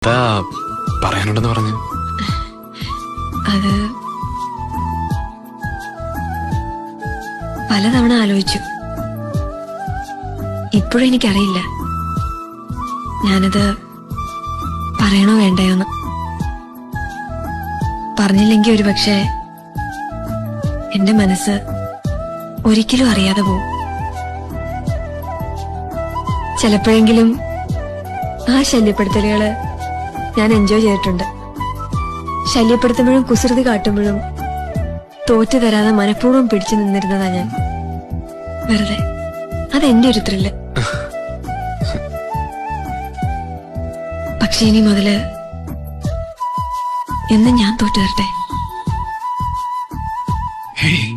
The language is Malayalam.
എന്താ പറയാനുണ്ടെന്ന് പറഞ്ഞു? അത് പലതവണ ആലോചിച്ചു. ഇപ്പോഴും എനിക്കറിയില്ല ഞാനത് പറയണോ വേണ്ടയോന്ന്. പറഞ്ഞില്ലെങ്കിൽ ഒരു പക്ഷേ എന്റെ മനസ്സ് ഒരിക്കലും അറിയാതെ പോവും. ചിലപ്പോഴെങ്കിലും ആ ശല്യപ്പെടുത്തലുകള് ഞാൻ എൻജോയ് ചെയ്തിട്ടുണ്ട്. ശല്യപ്പെടുത്തുമ്പോഴും കുസൃതി കാട്ടുമ്പോഴും തോറ്റു തരാതെ മനഃപൂർവ്വം പിടിച്ചു നിന്നിരുന്നതാ ഞാൻ. വെറുതെ അതെന്റെ ഒരു ത്രില്ല്. പക്ഷെ ഇനി മുതല് എന്നും ഞാൻ തോറ്റു തരട്ടെ. ഹേയ്